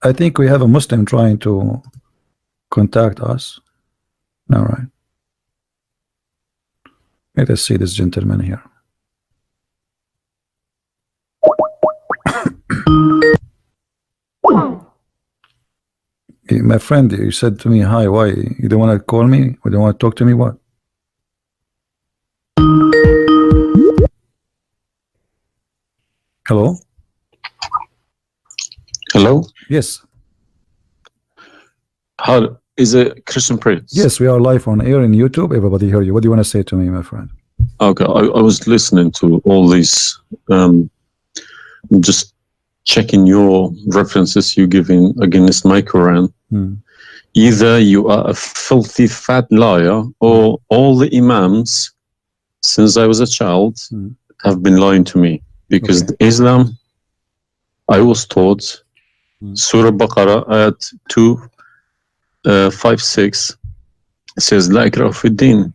I think we have a Muslim trying to contact us. All right. Let us see this gentleman here. My friend, you said to me, hi, why? You don't want to call me? You don't want to talk to me? What? Hello? Hello? Yes. How is it Christian Prince? Yes, we are live on air in YouTube. Everybody hear you. What do you want to say to me, my friend? Okay, I was listening to all these, just checking your references you giving against my Quran. Either you are a filthy fat liar, or all the imams since I was a child have been lying to me, because Islam, I was taught Surah Baqarah ayat 256 says La ikraha fi din.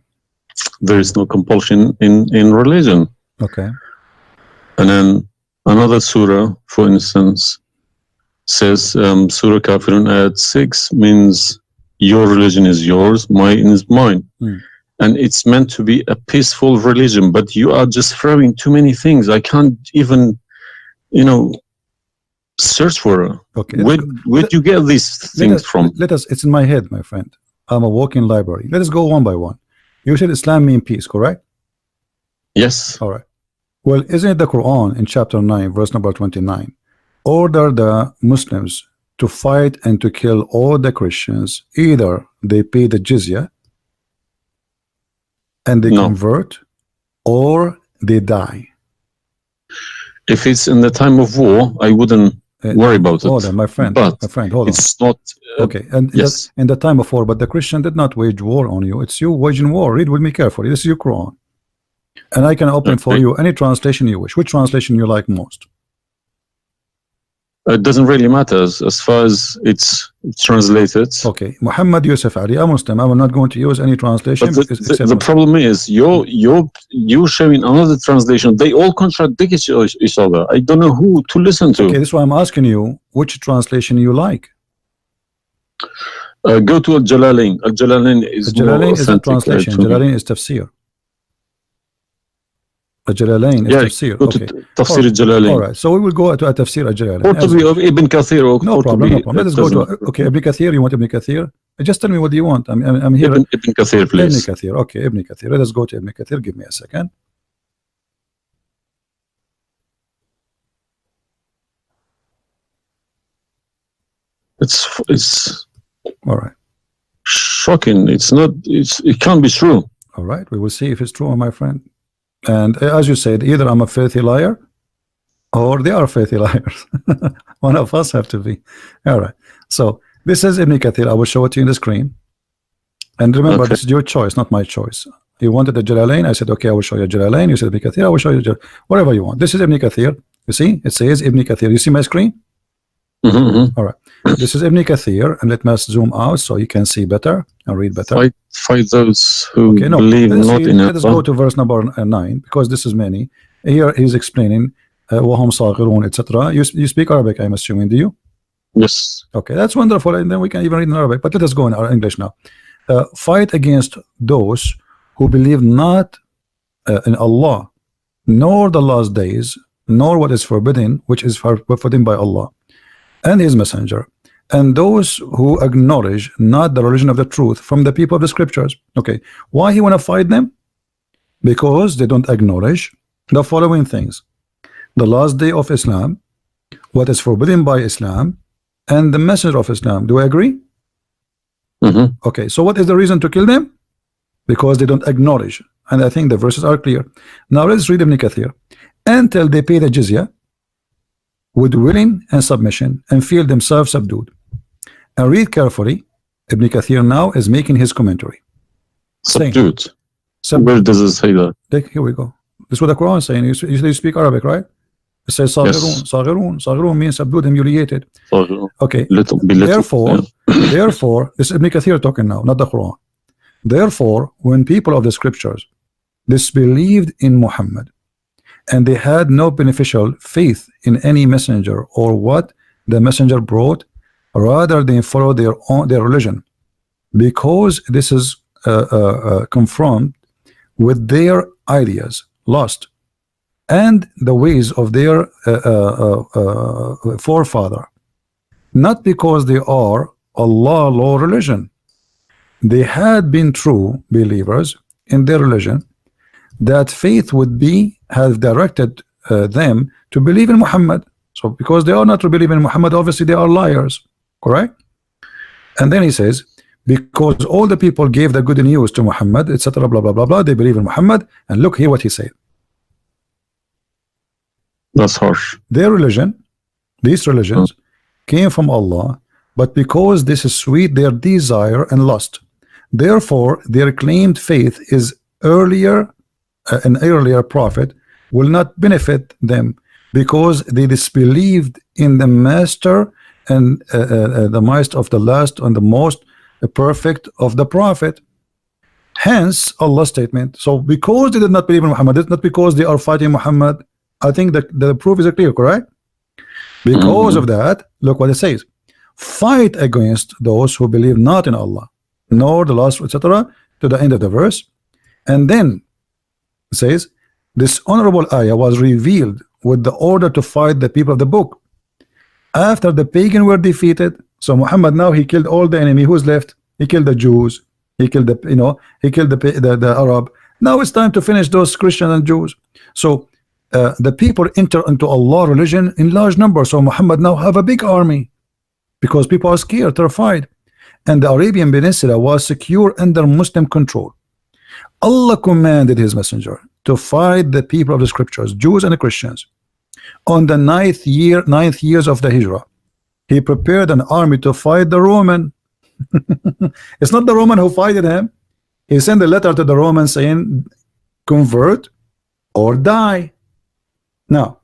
There is no compulsion in religion. Okay. And then another surah, for instance, says Surah Kafirun ayat 6 means your religion is yours, mine is mine. And it's meant to be a peaceful religion, but you are just throwing too many things. I can't even, search for it. Okay. Where do you get these things from? It's in my head, my friend. I'm a walking library. Let us go one by one. You said Islam means peace, correct? Yes. All right. Well, isn't it the Quran in chapter 9, verse number 29, order the Muslims to fight and to kill all the Christians, either they pay the jizya and they convert, or they die? If it's in the time of war, I wouldn't worry about it. Hold on, my friend. But hold on. It's not. Okay, and yes, in the time of war, but the Christian did not wage war on you. It's you waging war. Read with me carefully. This is your Quran, and I can open for you any translation you wish. Which translation you like most? It doesn't really matter as far as it's translated. Okay, Muhammad Yusuf Ali, a Muslim. I'm not going to use any translation. But the problem is you're showing another translation. They all contradict each other. I don't know who to listen to. Okay, this is why I'm asking you which translation you like. Go to Al-Jalalain. Al-Jalalain is Al-Jalalain is a translation. Jalalain is tafsir. Al-Jalalain is tafsir. Okay. Tafsir Al-Jalalain. All right. So we will go to a tafsir Al-Jalalain. Or to be of Ibn Kathir. No problem. No problem. Let us go to Ibn Kathir. You want Ibn Kathir? Just tell me what do you want. I'm here. Ibn Kathir, please. Ibn Kathir. Okay, Ibn Kathir. Let us go to Ibn Kathir. Give me a second. It's all right. Shocking. It's not. It can't be true. All right. We will see if it's true, my friend. And as you said, either I'm a filthy liar or they are filthy liars. One of us have to be. All right. So this is Ibn Kathir. I will show it to you on the screen. And remember, this is your choice, not my choice. You wanted the Jalalain. I said, okay, I will show you Jalalain. You said Ibn Kathir. I will show you whatever you want. This is Ibn Kathir. You see? It says Ibn Kathir. You see my screen? All right. This is Ibn Kathir, and let me zoom out so you can see better and read better. Fight those who believe not in Allah. Let us go to verse number 9, because this is many. Here he's explaining وَهُمْ صَاغِرُونَ, etc. You speak Arabic, I'm assuming, do you? Yes. Okay, that's wonderful, and then we can even read in Arabic. But let us go in our English now. Fight against those who believe not in Allah, nor the last days, nor what is forbidden, which is forbidden by Allah and His Messenger, and those who acknowledge not the religion of the truth from the people of the scriptures. Okay, why he want to fight them? Because they don't acknowledge the following things: the last day of Islam, what is forbidden by Islam, and the messenger of Islam. Do I agree? Okay, so what is the reason to kill them? Because they don't acknowledge, and I think the verses are clear. Now let's read Ibn Kathir. Until they pay the jizya with willing and submission and feel themselves subdued. And read carefully. Ibn Kathir now is making his commentary. Subdued. Where does it say that? Here we go. This is what the Quran is saying. You speak Arabic, right? It says Saghirun. Saghirun. Saghirun means subdued, humiliated. Okay. Therefore, this is Ibn Kathir talking now, not the Quran. Therefore, when people of the scriptures disbelieved in Muhammad, and they had no beneficial faith in any messenger or what the messenger brought, rather than follow their religion, because this is confirmed with their ideas, lost, and the ways of their forefather, not because they are Allah law religion. They had been true believers in their religion, that faith would be have directed them to believe in Muhammad. So because they are not to believe in Muhammad, obviously they are liars, correct? And then he says, because all the people gave the good news to Muhammad, etc., blah blah blah blah, they believe in Muhammad. And look here what he said. That's harsh. Their religion, these religions, came from Allah, but because this is sweet, their desire and lust. Therefore, their claimed faith is earlier, an earlier prophet will not benefit them, because they disbelieved in the master and the master of the last and the most perfect of the prophet. Hence Allah's statement. So because they did not believe in Muhammad, it's not because they are fighting Muhammad. I think that the proof is clear, correct? Because of that, look what it says: fight against those who believe not in Allah, nor the last, etc., to the end of the verse. And then it says, this honorable ayah was revealed with the order to fight the people of the book after the pagan were defeated. So Muhammad now, he killed all the enemy. Who's left? He killed the Jews, he killed the, he killed the Arab. Now it's time to finish those Christians and Jews. So the people enter into Allah religion in large numbers. So Muhammad now have a big army because people are scared, terrified, and the Arabian Peninsula was secure under Muslim control. Allah commanded his messenger to fight the people of the scriptures, Jews and Christians. On the ninth years of the Hijrah, he prepared an army to fight the Roman. It's not the Roman who fighted him. He sent a letter to the Romans saying, convert or die. Now,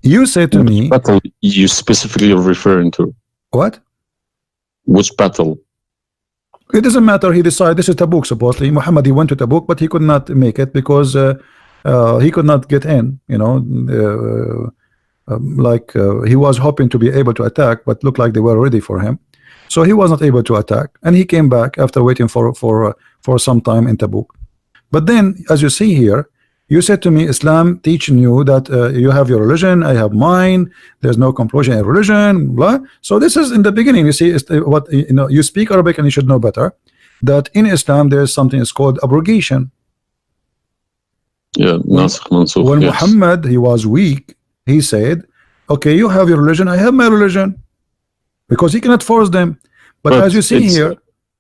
you say to me, battle you specifically referring to? What? Which battle? It doesn't matter. He decided, this is Tabuk supposedly. Muhammad, he went to Tabuk, but he could not make it because he could not get in, he was hoping to be able to attack, but looked like they were ready for him. So he was not able to attack, and he came back after waiting for some time in Tabuk. But then, as you see here, you said to me, Islam teaching you that you have your religion, I have mine, there's no compulsion in religion, blah. So this is in the beginning. You see, what you speak Arabic and you should know better that in Islam there is something is called abrogation. Yeah, when yes. Muhammad, he was weak, he said, okay, you have your religion, I have my religion, because he cannot force them. But as you see here,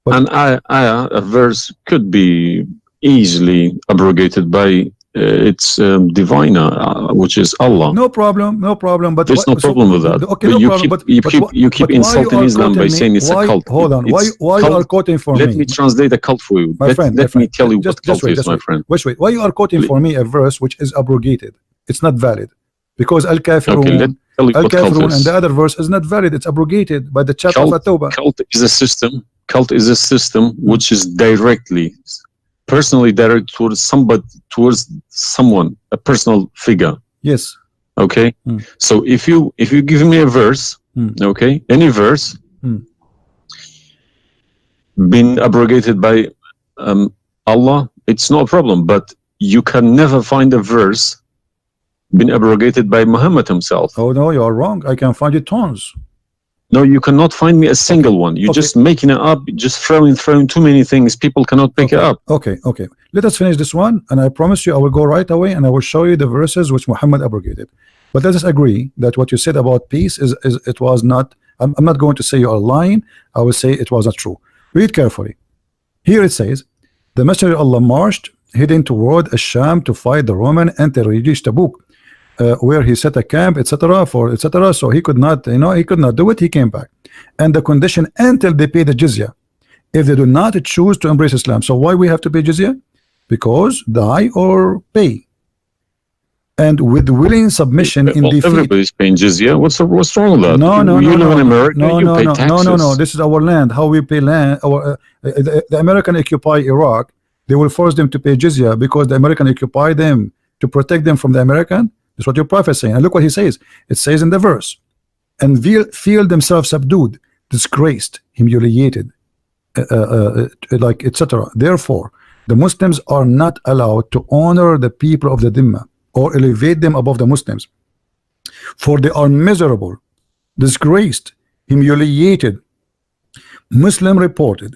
a verse could be easily abrogated by its diviner, which is Allah. No problem, no problem. But there's no problem with that. Okay, but no you problem. you keep insulting Islam by saying it's a cult. Hold on. Why you are quoting for me? Let me translate a cult for you. Let me tell you what cult is, my friend. Wait. Why you are quoting for me a verse which is abrogated? It's not valid. Because Al-Kafirun, Al-Kafirun and the other verse is not valid. It's abrogated by the chapter of At-Tawbah. Cult is a system. Cult is a system which is personally directed towards someone, a personal figure. Yes. Okay. So if you give me a verse, okay, any verse, been abrogated by Allah, it's no problem. But you can never find a verse been abrogated by Muhammad himself. Oh no, you are wrong. I can find it tons. No, you cannot find me a single one. You're just making it up, just throwing too many things. People cannot pick it up. Okay. Let us finish this one, and I promise you I will go right away and I will show you the verses which Muhammad abrogated. But let us agree that what you said about peace is it was not. I'm not going to say you are lying. I will say it was not true. Read carefully. Here it says, the Messenger of Allah marched heading toward Asham to fight the Roman until he reached Tabuk, where he set a camp, etc. So he could not, he could not do it. He came back, and the condition until they pay the jizya, if they do not choose to embrace Islam. So why we have to pay jizya? Because die or pay, and with willing submission in defeat. Everybody's paying jizya. What's wrong with that? No. You live in America. You pay taxes. No. This is our land. How we pay land? The American occupy Iraq. They will force them to pay jizya because the American occupy them to protect them from the American. That's what your prophet is saying. And look what he says. It says in the verse, and feel themselves subdued, disgraced, humiliated, like etc. Therefore, the Muslims are not allowed to honor the people of the Dhimma or elevate them above the Muslims, for they are miserable, disgraced, humiliated. Muslim reported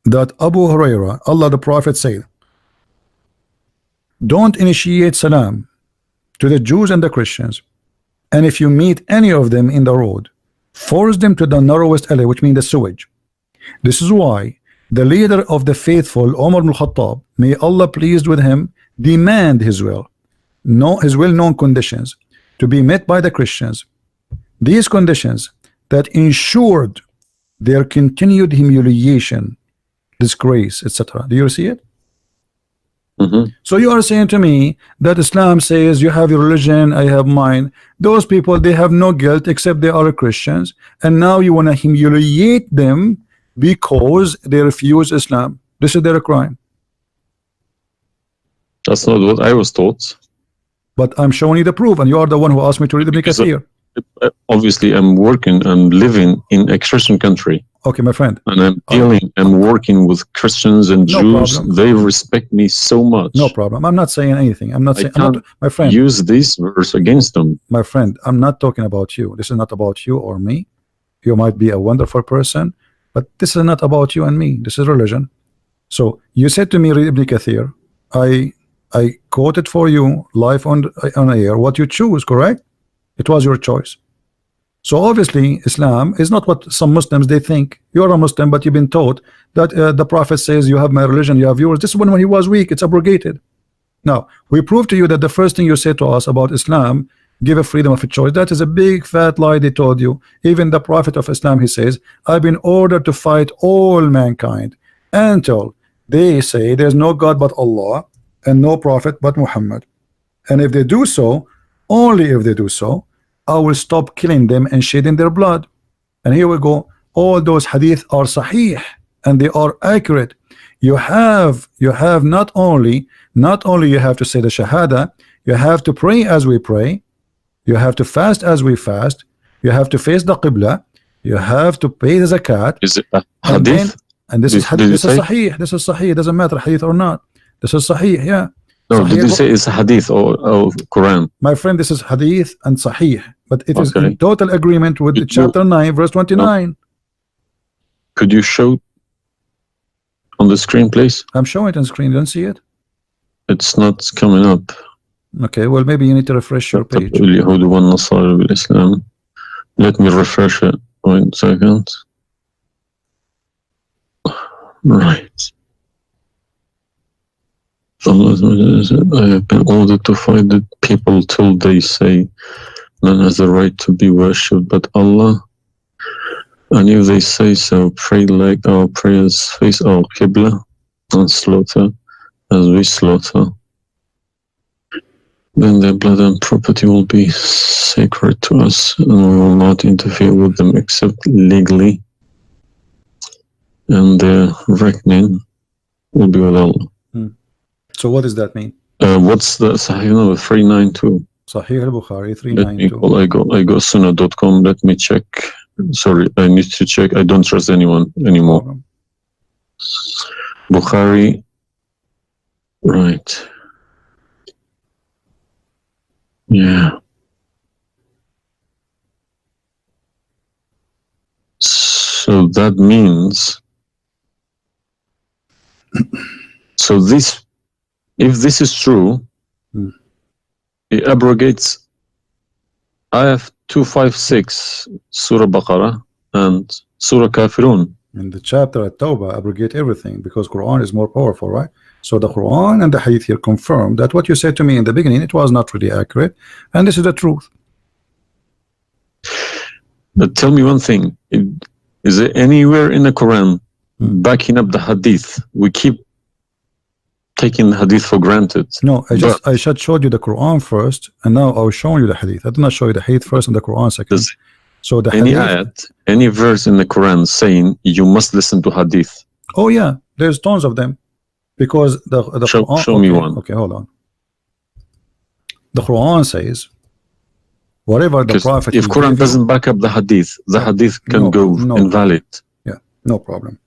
that Abu Huraira, Allah the Prophet, said, don't initiate salam to the Jews and the Christians, and if you meet any of them in the road, force them to the narrowest alley, which means the sewage. This is why the leader of the faithful, Umar ibn Khattab, may Allah pleased with him, demand his well-known conditions to be met by the Christians. These conditions that ensured their continued humiliation, disgrace, etc. Do you see it? So you are saying to me that Islam says you have your religion, I have mine. Those people, they have no guilt except they are Christians, and now you want to humiliate them because they refuse Islam. This is their crime. That's not what I was taught. But I'm showing you the proof, and you are the one who asked me to read the Kathir. Obviously, I'm working and living in a Christian country. Okay, my friend. And I'm working with Christians and Jews. Problem. They respect me so much. No problem. I'm not saying anything. I'm not saying, my friend. Use this verse against them. My friend, I'm not talking about you. This is not about you or me. You might be a wonderful person, but this is not about you and me. This is religion. So you said to me, read Ibn Kathir. I quoted for you live on air what you choose, correct? It was your choice. So obviously Islam is not what some Muslims they think. You're a Muslim, but you've been taught that the Prophet says you have my religion, you have yours. This is when he was weak, it's abrogated. Now we prove to you that the first thing you say to us about Islam, give a freedom of a choice. That is a big fat lie they told you. Even the Prophet of Islam, he says, I've been ordered to fight all mankind until they say there's no God but Allah and no prophet but Muhammad. And if they do so, only if they do so, I will stop killing them and shedding their blood. And here we go. All those hadith are sahih and they are accurate. You have not only you have to say the shahada, you have to pray as we pray, you have to fast as we fast, you have to face the qibla, you have to pay the zakat. Is it a hadith? And this is hadith. This is sahih. This is sahih. It doesn't matter hadith or not. This is sahih. Yeah. No, Sahih. did you say it's hadith or Quran? My friend, this is hadith and sahih, but it is in total agreement with the chapter 9 verse 29. No. Could you show on the screen, please? I'm showing it on screen. You don't see it? It's not coming up. Okay, well maybe you need to refresh your page. Let me refresh it. 1 second. Right. Allah said, I have been ordered to fight the people till they say none has the right to be worshipped but Allah. And if they say so, pray like our prayers, face our Qibla, and slaughter as we slaughter. Then their blood and property will be sacred to us, and we will not interfere with them except legally, and their reckoning will be with Allah. So what does that mean? What's the Sahih number? 392. Sahih al-Bukhari 392. I go sunnah.com. Let me check. Sorry, I need to check. I don't trust anyone anymore. Bukhari. Right. Yeah. So that means, so this, if this is true, it abrogates ayah 256, Surah Baqarah, and Surah Kafirun. In the chapter at Tawbah, abrogate everything because Quran is more powerful, right? So the Quran and the Hadith here confirm that what you said to me in the beginning, it was not really accurate, and this is the truth. But tell me one thing: is there anywhere in the Quran backing up the Hadith? We keep taking the Hadith for granted. No, I just showed you the Quran first, and now I was showing you the Hadith. I did not show you the Hadith first and the Quran second. So the any Hadith, ayat, any verse in the Quran saying you must listen to Hadith? Oh yeah, there's tons of them. Because the Quran, show me one. Okay, hold on. The Quran says Whatever the Because Prophet if he Quran gave you, doesn't back up the hadith can no, go no, invalid. yeah, no problem.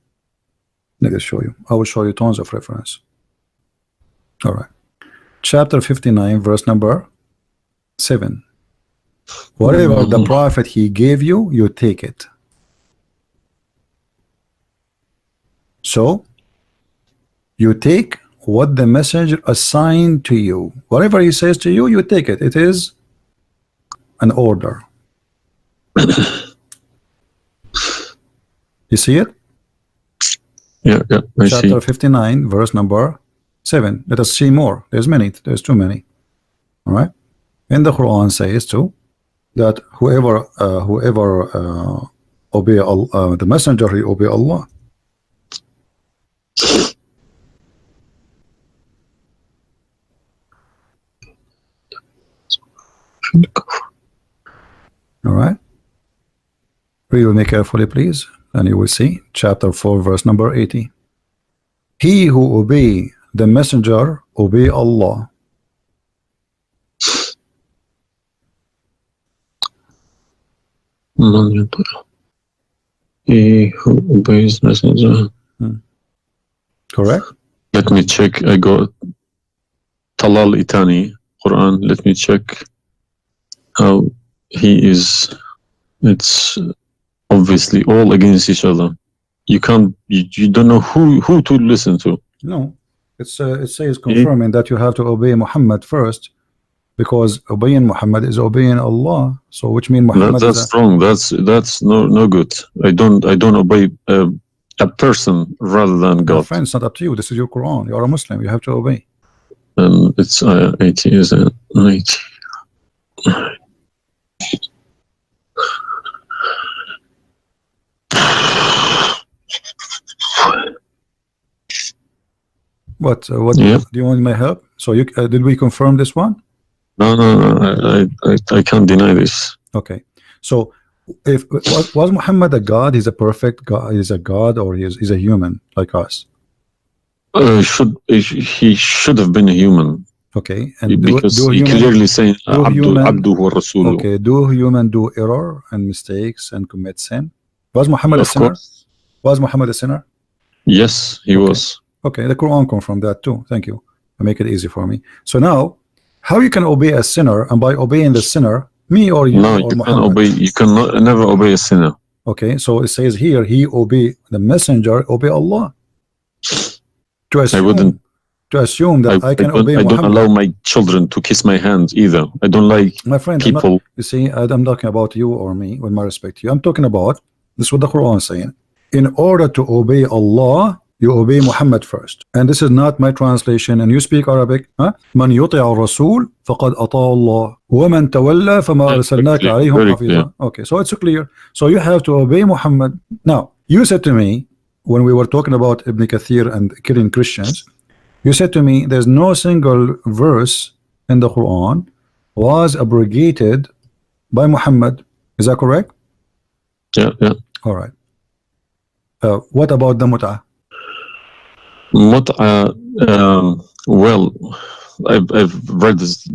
Let me show you. I will show you tons of reference. All right. Chapter 59, verse number 7. Whatever the Prophet he gave you, you take it. So you take what the messenger assigned to you. Whatever he says to you, you take it. It is an order. You see it? Yeah, I see. Chapter 59, verse number 7. Let us see more. There's many. There's too many. All right. And the Quran says too that whoever obey the messenger, he obey Allah. All right. Read with me carefully, please, and you will see chapter 4, verse number 80. He who obey the messenger obey Allah. He who obeys messenger. Correct? Let me check. I got Talal Itani Quran. Let me check how he is. It's obviously all against each other. You can't. You don't know who to listen to. No, it says confirming that you have to obey Muhammad first, because obeying Muhammad is obeying Allah. So which means Muhammad that's wrong. That's no good. I don't obey a person rather than God. My friend, it's not up to you. This is your Quran. You are a Muslim. You have to obey. It's 80, is it? 80. What Yeah. do you want my help? So you did we confirm this one? No. I can't deny this. Okay. So if was Muhammad a god? He's a perfect god. He's a god, or he's a human like us. He should have been a human. Okay. And because he clearly saying Abduhu wa Rasuluhu. Okay. Do human do error and mistakes and commit sin? Was Muhammad a sinner? Was Muhammad a sinner? Yes, he was. Okay, the Quran confirmed that too. Thank you. Make it easy for me. So now, how you can obey a sinner, and by obeying the sinner, me or you? No, or you Muhammad? can obey. You cannot never obey a sinner. Okay, so it says here, he obey the messenger, obey Allah. To assume that I can obey Muhammad. I don't allow my children to kiss my hand either. I don't like my friend, people. You see, I'm talking about you or me, with my respect to you. I'm talking about this is what the Quran is saying. In order to obey Allah, you obey Muhammad first. And this is not my translation. And you speak Arabic. من يطع الرسول فقد أطاع الله ومن تولى فما أرسلناك عليهم حفيظا. Okay, so it's clear. So you have to obey Muhammad. Now, you said to me when we were talking about Ibn Kathir and killing Christians, you said to me there's no single verse in the Quran was abrogated by Muhammad. Is that correct? Yeah. All right. What about the mut'ah? Well, I've read this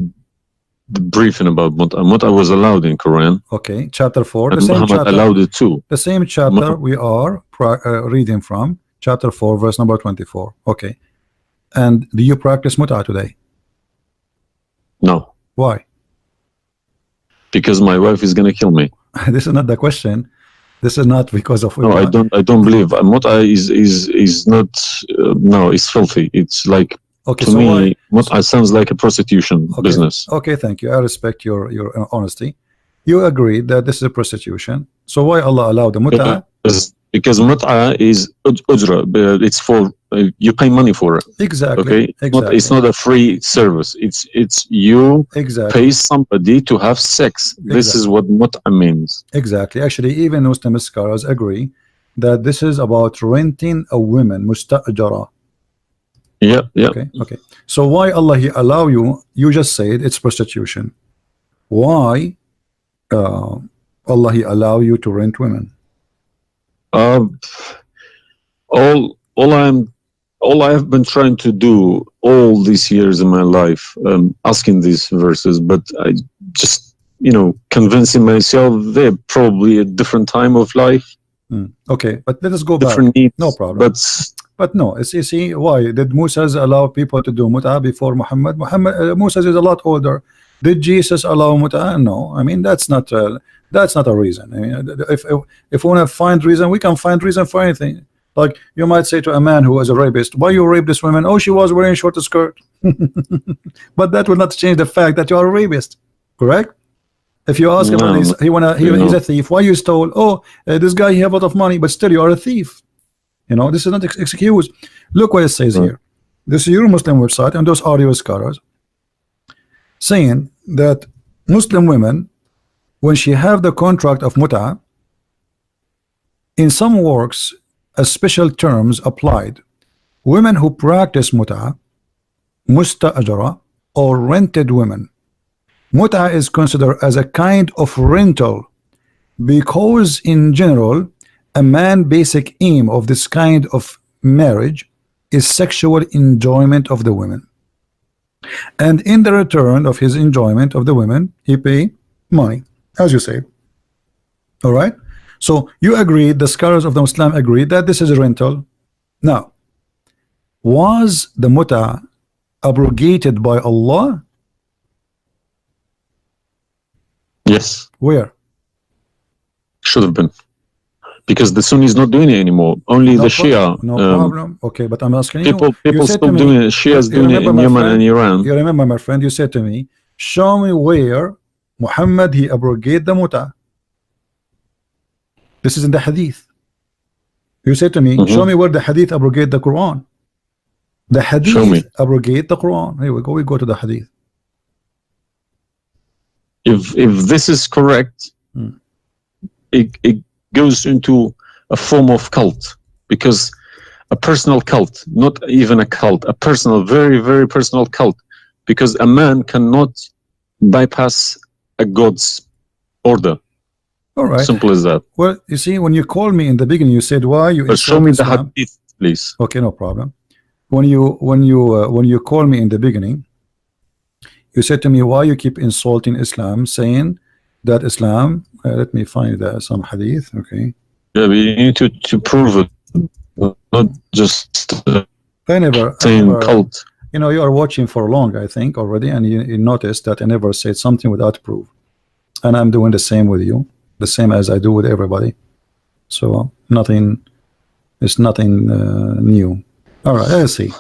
briefing about mut'ah. Mut'ah was allowed in Quran. Okay, chapter 4. And Muhammad allowed it too. The same chapter we are reading from, chapter 4, verse number 24. Okay. And do you practice mut'ah today? No. Why? Because my wife is gonna kill me. This is not the question. This is not because of. No, I don't believe mut'ah is not. No, it's filthy. It's like okay, to so me, mut'ah sounds like a prostitution business. Okay, thank you. I respect your honesty. You agree that this is a prostitution. So why Allah allowed the mut'ah? Because mut'ah is ujra. It's for you pay money for it. Exactly. Okay. Exactly. It's not a free service. It's you pay somebody to have sex. This is what mut'ah means. Exactly. Actually, even Muslim scholars agree that this is about renting a woman, musta'jara. Yeah. Okay. So why Allah He allow you? You just said it's prostitution. Why Allah He allow you to rent women? All I have been trying to do all these years in my life, asking these verses, but I just convincing myself they're probably a different time of life, Okay, but let us go back. different needs. No problem. But no, you see, why did Moses allow people to do mut'ah before Muhammad? Moses is a lot older. Did Jesus allow mut'ah? No. I mean, that's not a reason. I mean, if we want to find reason, we can find reason for anything. Like you might say to a man who is a rapist, why you rape this woman? Oh, she was wearing a short skirt. But that will not change the fact that you are a rapist, correct? If you ask him, he's a thief. Why you stole? Oh, this guy, he have a lot of money, but still you are a thief. This is not excuse. Look what it says here. This is your Muslim website, and those audio scholars saying that Muslim women, when she have the contract of mut'ah, in some works, a special terms applied. Women who practice mut'ah, musta'ajara, or rented women. Mut'ah is considered as a kind of rental because in general a man's basic aim of this kind of marriage is sexual enjoyment of the women, and in the return of his enjoyment of the women he pay money, as you say. All right, so you agree, the scholars of the Muslim agree that this is a rental. Now, was the mut'ah abrogated by Allah? Yes. Where? Should have been, because the Sunni is not doing it anymore. Only the Shia. No problem. Okay, but I'm asking people you still doing it. Shias doing it in Yemen and Iran. You remember, my friend, you said to me, show me where Muhammad he abrogate the mut'ah. This is in the hadith. You said to me, show me where the hadith abrogate the Quran. The hadith abrogate the Quran. Here we go. We go to the hadith. If this is correct, it goes into a form of cult, because a personal cult, not even a cult, a personal, very, very personal cult, because a man cannot bypass a God's order. All right. Simple as that. Well, you see, when you called me in the beginning, you said, why you show me the hadith, please. Okay, no problem. When you called me in the beginning, you said to me, why you keep insulting Islam, saying that Islam, let me find some hadith. Okay. Yeah, but you need to prove it, not just saying cult. You are watching for long, I think, already, and you noticed that I never said something without proof, and I'm doing the same with you, the same as I do with everybody. So it's nothing new. All right, let's see.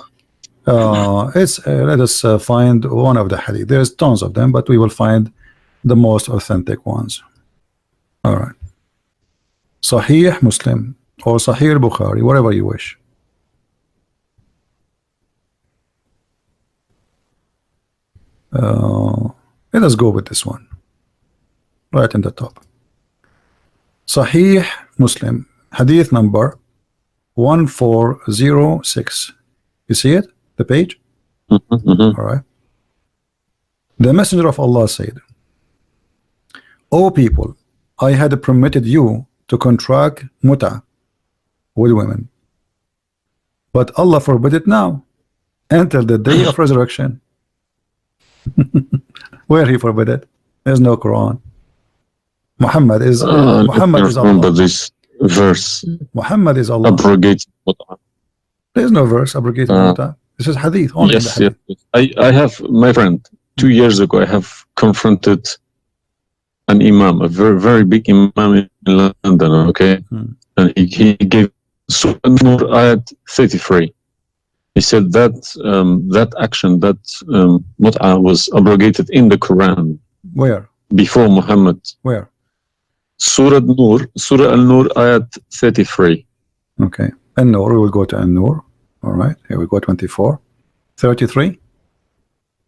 Let us find one of the hadith. There's tons of them, but we will find the most authentic ones. All right. Sahih Muslim or Sahih Bukhari, whatever you wish. Let us go with this one right in the top. Sahih Muslim, hadith number 1406. You see it, the page? All right. The Messenger of Allah said, O people, I had permitted you to contract mut'ah with women, but Allah forbid it now until the day of resurrection. Where he forbid it? There's no Quran. Muhammad is Allah. This verse. Muhammad is Allah. Abrogate mut'ah. There's no verse abrogating mut'ah. This is hadith only. Yes, yes. I have, my friend, 2 years ago, I have confronted an imam, a very, very big imam in London, okay? And he gave Surah Nur ayat 33. He said that that action, that mut'ah was abrogated in the Quran. Where? Before Muhammad. Where? Surah Al-Nur ayat 33. Okay. An-Nur, we will go to An-Nur. All right, here we go, 24. 33?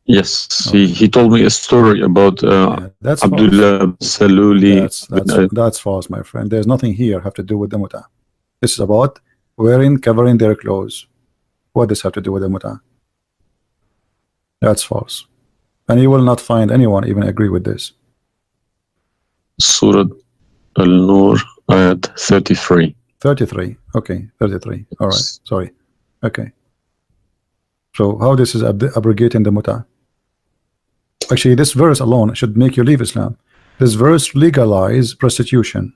Yes, okay. He told me a story about Abdullah Saluli. That's false, my friend. There's nothing here have to do with the mut'ah. This is about covering their clothes. What does have to do with the mut'ah? That's false. And you will not find anyone even agree with this. Surah Al-Nur ayat 33. 33. Okay, 33. All right. Sorry. Okay. So how this is abrogating the mut'ah? Actually, this verse alone should make you leave Islam. this verse legalize prostitution?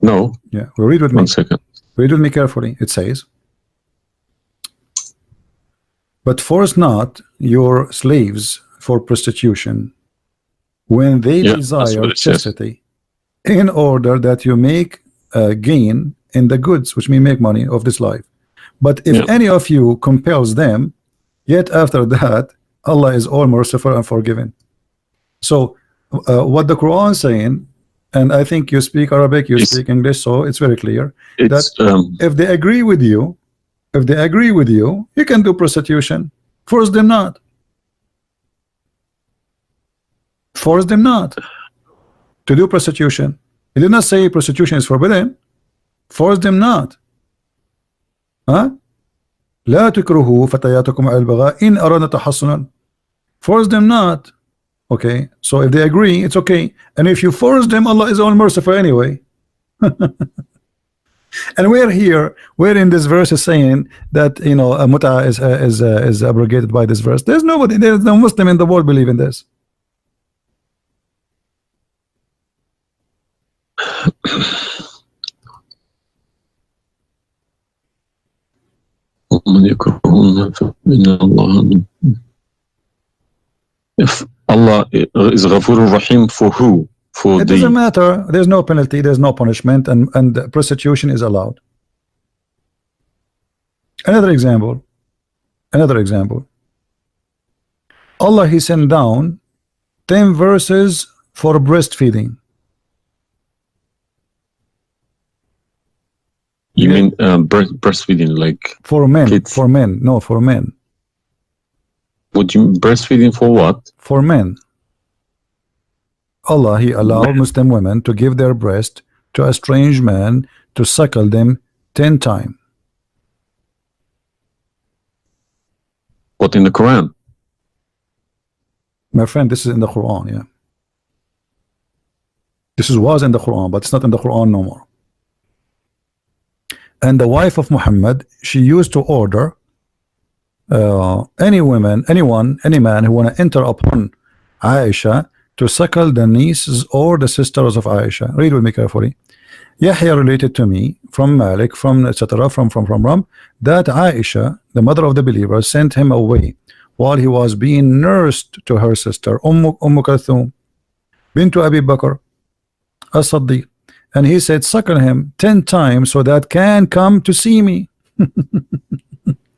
No. Yeah, well, read with me. 1 second. Read with me carefully. It says, but force not your slaves for prostitution when they Yeah, that's desire what it says. chastity, in order that you make gain in the goods, which mean make money of this life. But if Yeah. any of you compels them, yet after that, Allah is all merciful and forgiving. So what the Quran is saying, and I think you speak Arabic, you speak English, so it's very clear that if they agree with you, you can do prostitution. Force them not. Force them not to do prostitution. He did not say prostitution is forbidden. Force them not. Huh? لا تكرهوا فتياتكم على البغاء إن أردنا تحصنا. Force them not. Okay, so if they agree, it's okay. And if you force them, Allah is all merciful anyway. And we're in this verse is saying that, you know, muta is abrogated by this verse. There's no Muslim in the world believe in this. If Allah is Ghafur Rahim for who? For it doesn't matter. There's no penalty, there's no punishment, and prostitution is allowed. Another example. Allah, He sent down 10 verses for breastfeeding. You mean breastfeeding, like for men? Kids. For men, no, for men. Would you breastfeeding for what? For men. Allah, He allowed Muslim women to give their breast to a strange man to suckle them 10 times. What, in the Quran? My friend, this is in the Quran, yeah. This was in the Quran, but it's not in the Quran no more. And the wife of Muhammad, she used to order any man who want to enter upon Aisha to suckle the nieces or the sisters of Aisha. Read with me carefully. Yahya related to me from Malik, from etc. from that Aisha, the mother of the believer, sent him away while he was being nursed to her sister Kulthum bint Abi Bakr as-Siddiq, and he said, suckle him 10 times so that can come to see me.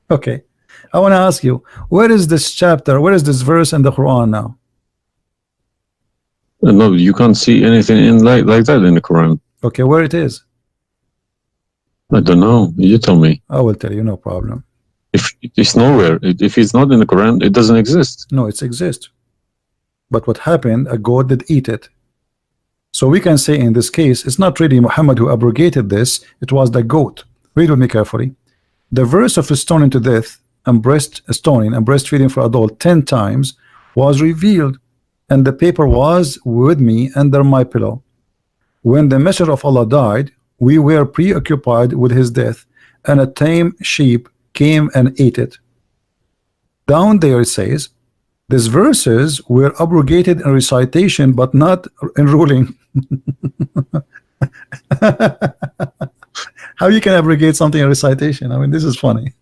Okay, I want to ask you, where is this chapter, where is this verse in the Quran now? No, you can't see anything in like that in the Quran. Okay, where it is? I don't know. You tell me. I will tell you, no problem. If it's nowhere, if it's not in the Quran, it doesn't exist. No, it exists. But what happened, a goat did eat it. So we can say in this case, it's not really Muhammad who abrogated this, it was the goat. Read with me carefully. The verse of stoning to death and stoning and breastfeeding for adult 10 times was revealed, and the paper was with me under my pillow. When the messenger of Allah died, we were preoccupied with his death, and a tame sheep came and ate it. Down there it says, these verses were abrogated in recitation, but not in ruling. How you can abrogate something in recitation? I mean, this is funny.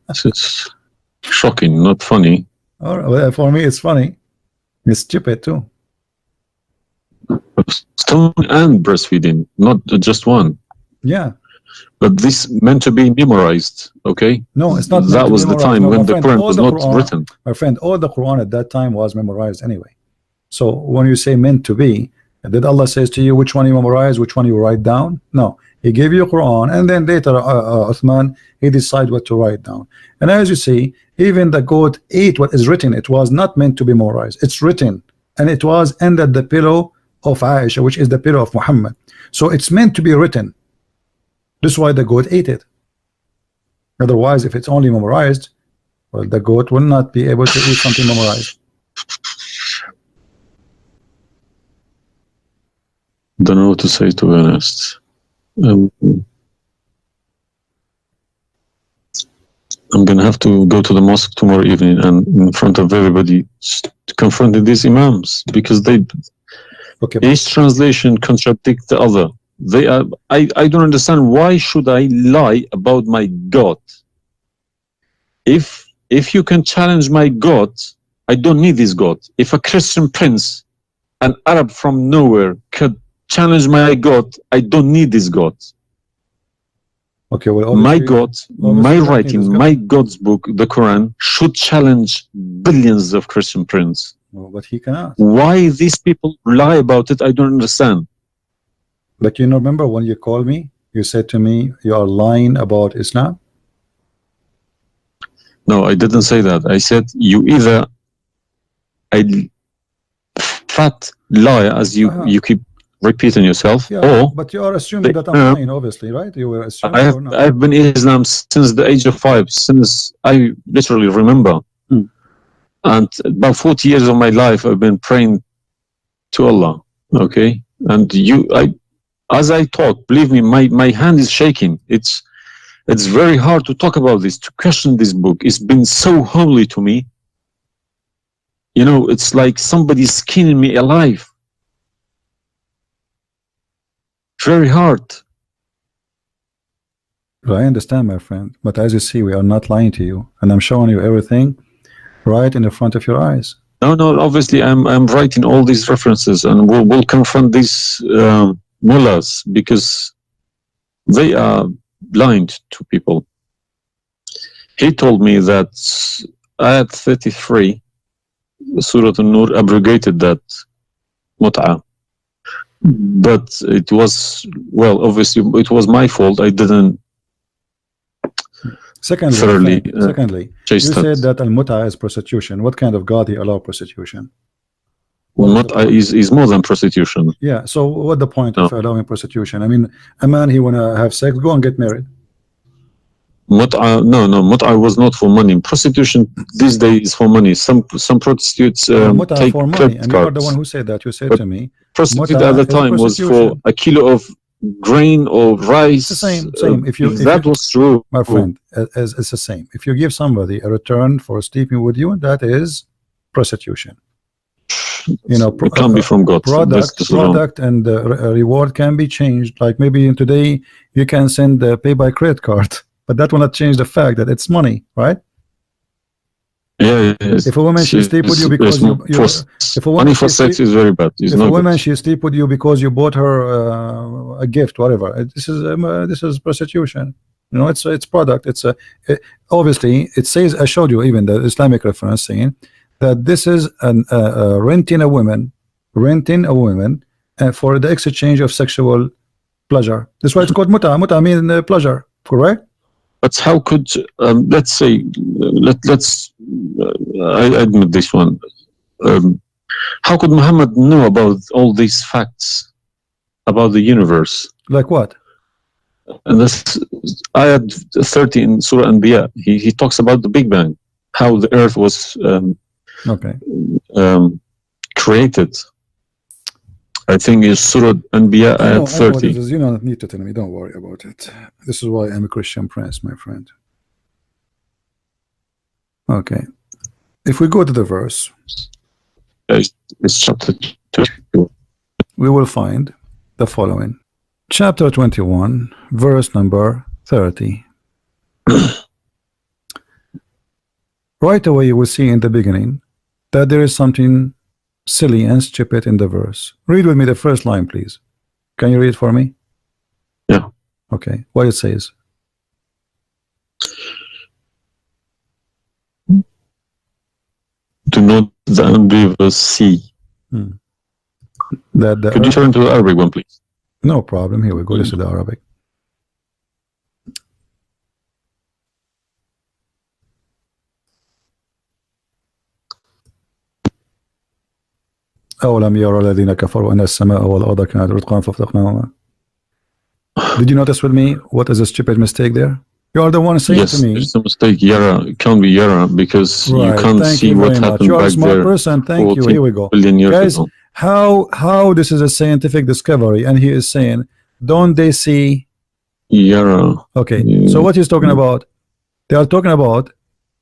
This is shocking, not funny. All right, well, for me, it's funny. It's stupid too. Stone and breastfeeding, not just one. Yeah. But this meant to be memorized, okay? No, it's not. That was the time when the Quran was not written. My friend, all the Quran at that time was memorized anyway. So when you say meant to be, did Allah says to you which one you memorize, which one you write down? No, He gave you Quran, and then later Uthman, he decided what to write down. And as you see, even the goat ate what is written. It was not meant to be memorized. It's written, and it was under the pillow of Aisha, which is the pillow of Muhammad. So it's meant to be written. This is why the goat ate it. Otherwise, if it's only memorized, well, the goat will not be able to eat something memorized. Don't know what to say, to be honest. I'm gonna have to go to the mosque tomorrow evening and in front of everybody to confront these imams because they Okay, each translation contradicts the other. They are. I don't understand why should I lie about my God? If you can challenge my God, I don't need this God. If a Christian prince, an Arab from nowhere, could challenge my God, I don't need this God. okay. Well, My God, my you don't need writing, this God. my God's book, the Quran, should challenge billions of Christian princes. No, but he cannot. Why these people lie about it, I don't understand. But you remember when you called me, you said to me, you are lying about Islam. No, I didn't say that. I said you either a fat liar, as you keep repeating yourself, Yeah, or but you are assuming that I'm lying, obviously, right? You were assuming or not? I've been Islam since the age of 5, since I literally remember. And about 40 years of my life, I've been praying to Allah. Okay, and as I talk, believe me, my hand is shaking. It's very hard to talk about this, to question this book. It's been so holy to me. You know, it's like somebody's skinning me alive. Very hard. I understand, my friend, but as you see, we are not lying to you, and I'm showing you everything right in the front of your eyes. No, obviously I'm writing all these references, and we'll confront these mullahs because they are blind to people. He told me that Ayat 33, Surah An-Nur, abrogated that mut'ah. But it was, well, obviously it was my fault. I didn't thoroughly you said that al-mut'ah is prostitution. What kind of God he allow prostitution? Mut'ah is more than prostitution. Yeah, so what the point of allowing prostitution? I mean, a man, he wanna have sex, go and get married. Mut'ah, no, mut'ah was not for money. Prostitution these days is for money. Some prostitutes take for money, and you are the one who said that. You said to me, prostitute at the time was for a kilo of grain or rice. It's the same. If that was true, my friend, it's the same. If you give somebody a return for sleeping with you, that is prostitution. You know, it can't be from God. Product and reward can be changed. Like maybe today you can send pay by credit card, but that will not change the fact that it's money, right? Yeah. If a woman she sleep with you because if a woman money for sex is very bad. If a woman she sleep with you because you bought her a gift, whatever, this is prostitution. You know, it's product. Obviously it says, I showed you even the Islamic reference saying that this is renting a woman for the exchange of sexual pleasure. That's why it's called mut'ah. Mut'ah means pleasure, correct? But how could let's say I admit this one. How could Muhammad know about all these facts about the universe? Like what? And this ayat 30 in Surah Anbiya, he talks about the Big Bang, how the earth was created. I think it's Surah Anbiya ayat 30. You don't need to tell me, don't worry about it. This is why I'm a Christian prince, my friend. Okay. If we go to the verse, it's chapter 2. We will find the following. Chapter 21, verse number 30. Right away you will see in the beginning that there is something silly and stupid in the verse. Read with me the first line, please. Can you read for me? Yeah. Okay. What it says? Do not the unbelievers see. Could you turn to the Arabic one, please? No problem. Here we go. This is the Arabic. أولم يرى الذين كفروا أن السماء والأرض كانت رتقا ففتقناهما. Did you notice with me what is a stupid mistake there? You are the one saying to me. Yes, it's a mistake. Yara, it can't be Yara because you can't see what happened you are back a smart there. person. Thank you. Here we go. Guys, ago. how this is a scientific discovery, and he is saying, don't they see Yara? Okay, so what he's talking about? They are talking about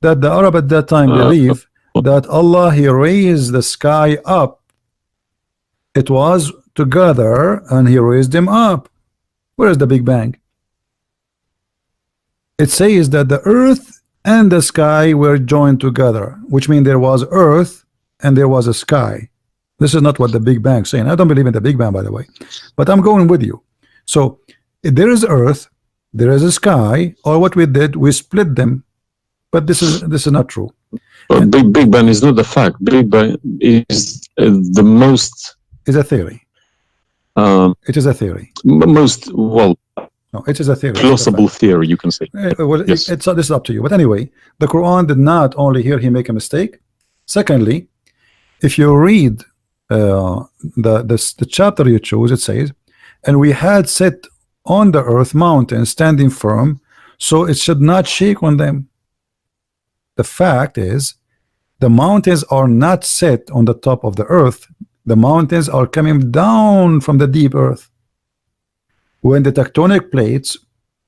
that the Arab at that time believe that Allah, he raised the sky up. It was together and he raised them up. Where is the Big Bang? It says that the earth and the sky were joined together, which means there was earth and there was a sky. This is not what the Big Bang is saying. I don't believe in the Big Bang, by the way, but I'm going with you. So if there is earth, there is a sky, or what we did, we split them. But this is not true. But Big Bang is not the fact. Big Bang is the most. Is a theory. It is a theory. Most, well, no, it is a theory. plausible theory, you can say. Well, yes. This is up to you. But anyway, the Quran did not only here he make a mistake. Secondly, if you read the chapter you choose, it says, and we had set on the earth mountains standing firm, so it should not shake on them. The fact is, the mountains are not set on the top of the earth. The mountains are coming down from the deep earth. When the tectonic plates,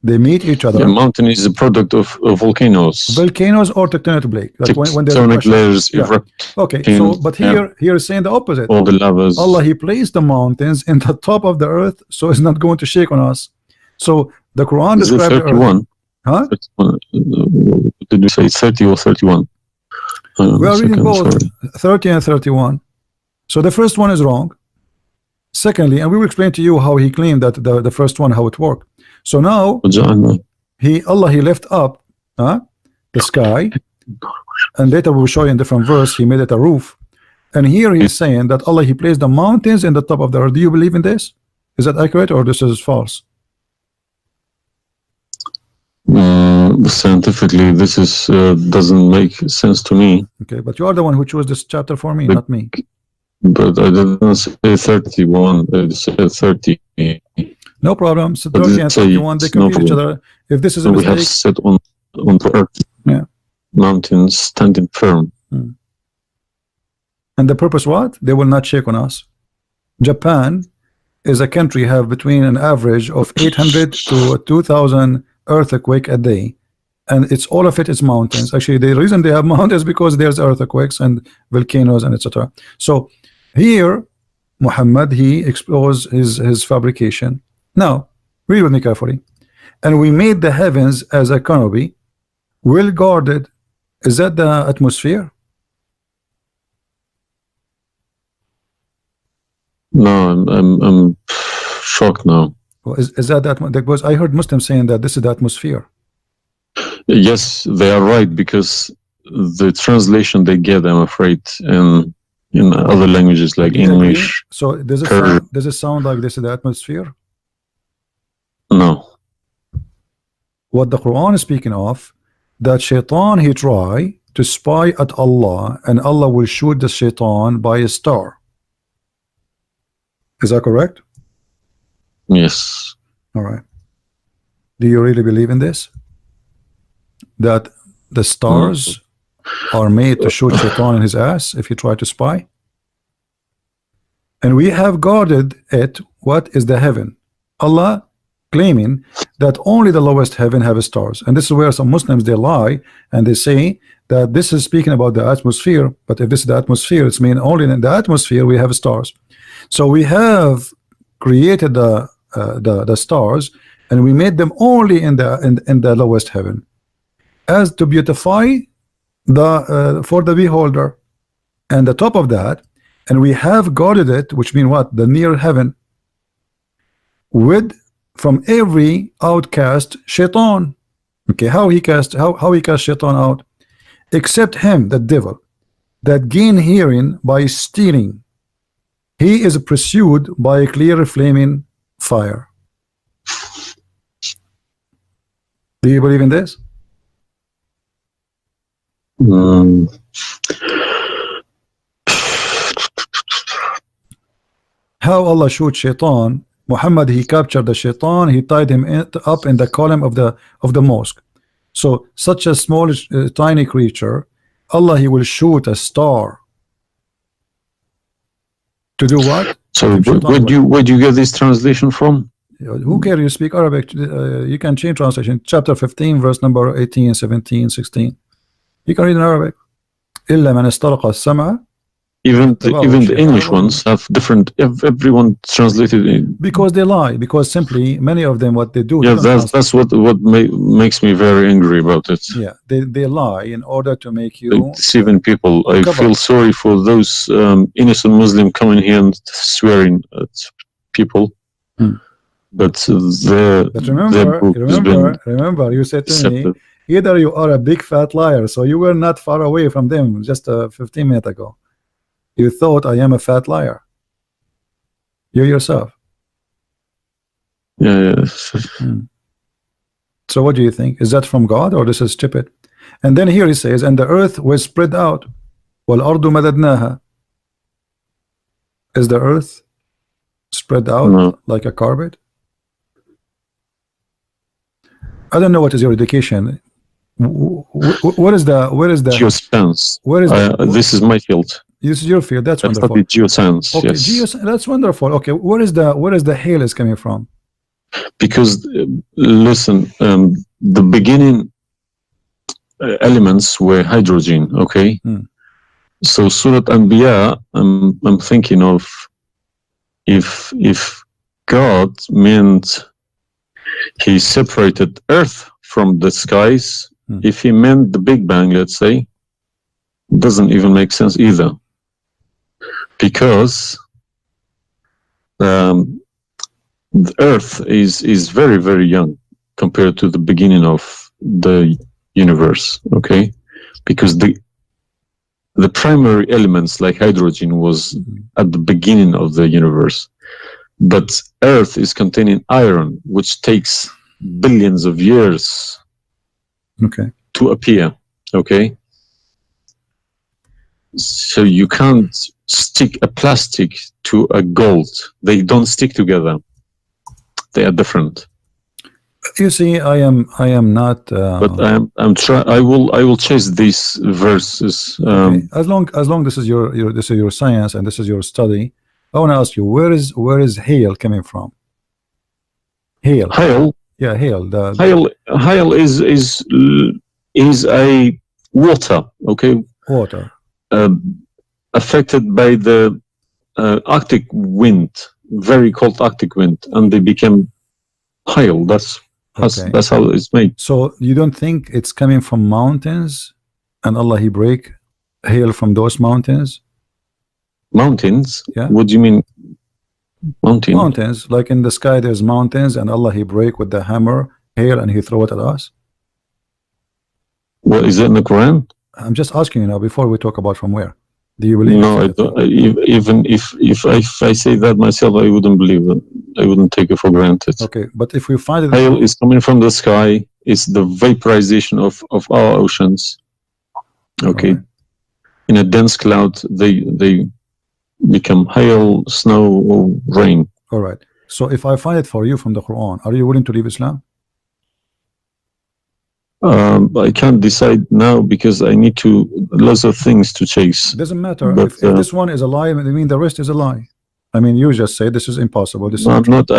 they meet each other. The mountain is a product of volcanoes. Volcanoes or tectonic plate. Like when tectonic layers erupt. Okay, so but here is saying the opposite. All the lavas. Allah, he placed the mountains in the top of the earth, so it's not going to shake on us. So the Quran describes 31? Huh? 31, did you say 30 or 31? We are reading both 30 and 31. So the first one is wrong. Secondly, and we will explain to you how he claimed that the first one, how it worked. So now Allah, he left up the sky, and later we will show you in different verse he made it a roof. And here he's saying that Allah, he placed the mountains in the top of the earth. Do you believe in this? Is that accurate or this is false? Scientifically, this is doesn't make sense to me. Okay, but you are the one who chose this chapter for me, not me. But I didn't say 31. I said 30. No problem. So 30 and 31, they compete each other. If this is a mistake, we have set on the earth, mountains standing firm. And the purpose what? They will not shake on us. Japan is a country have between an average of 800 to 2,000 earthquake a day, and it's all of it is mountains. Actually, the reason they have mountains is because there's earthquakes and volcanoes and etc. So here Muhammad, he exposed his fabrication. Now read with me carefully. And we made the heavens as a canopy, well guarded. Is that the atmosphere? No, I'm shocked now. Well, is that because I heard Muslims saying that this is the atmosphere. Yes, they are right, because the translation they get, I'm afraid, in other languages like English. So does it sound like this is the atmosphere? No. What the Quran is speaking of, that shaitan, he try to spy at Allah, and Allah will shoot the shaitan by a star. Is that correct? Yes. All right. Do you really believe in this? That the stars are made to shoot shaitan in his ass if you try to spy? And we have guarded it. What is the heaven? Allah claiming that only the lowest heaven have stars. And this is where some Muslims, they lie and they say that this is speaking about the atmosphere. But if this is the atmosphere, it's mean only in the atmosphere we have stars. So we have created the stars, and we made them only in the lowest heaven, as to beautify the for the beholder, and the top of that, and we have guarded it, which mean what? The near heaven, with from every outcast shaitan. Okay, how he cast shaitan out? Except him, the devil, that gain hearing by stealing. He is pursued by a clear flaming fire. Do you believe in this? How Allah shoot shaitan? Muhammad, he captured the shaitan, he tied him up in the column of the mosque. So such a small tiny creature, Allah, he will shoot a star. To do what? So where do you get this translation from? Who cares? You speak Arabic. You can change translation. Chapter 15, verse number 18, 17, 16. You can read in Arabic. إلا من استرق السمع. Even the English ones have different. Everyone translated it because they lie. Because simply many of them, what they do. Yeah, that's what makes me very angry about it. Yeah, they lie in order to make you deceiving people. I feel sorry for those innocent Muslim coming here and swearing at people. But remember, you said to me, either you are a big fat liar, so you were not far away from them just 15 minutes ago. You thought I am a fat liar. You yourself. Yeah. So what do you think? Is that from God or this is stupid? And then here he says, and the earth was spread out. وَالْأَرْضُ مَدَدْنَاهَا. Is the earth spread out like a carpet? I don't know what is your education. What is the geoscience? This is my field. This is your field. That's wonderful. I studied geoscience. Okay, yes. That's wonderful. Okay, where is the hail is coming from? Because listen, the beginning elements were hydrogen. Okay, so Surat Anbiya, I'm thinking of if God meant he separated Earth from the skies, if he meant the Big Bang, let's say, it doesn't even make sense either, because the Earth is very, very young compared to the beginning of the universe. Okay, because the primary elements like hydrogen was at the beginning of the universe, but Earth is containing iron, which takes billions of years to appear. Okay, so you can't stick a plastic to a gold. They don't stick together. They are different. You see, I am not. But I'm try. I will chase these verses. Okay. As long this is your science and this is your study, I want to ask you, where is hail coming from? Hail. Hail. Yeah, hail. Hail is a water. Okay. Water. Affected by the Arctic wind, very cold Arctic wind, and they became hail. That's how it's made. So you don't think it's coming from mountains, and Allah He break hail from those mountains? Mountains? Yeah. What do you mean? Mountains, like in the sky, there's mountains, and Allah He break with the hammer hail, and He throw it at us. What is that in the Quran? I'm just asking you now. Before we talk about from where, do you believe? No, I don't. Even if I say that myself, I wouldn't believe it. I wouldn't take it for granted. Okay, but if we find it, hail is coming from the sky. It's the vaporization of our oceans. Okay, in a dense cloud, they become hail, snow, or rain. All right. So if I find it for you from the Quran, are you willing to leave Islam? I can't decide now because I need lots of things to chase. It doesn't matter. But, if this one is a lie, I mean the rest is a lie. I mean, you just say this is impossible. This I'm not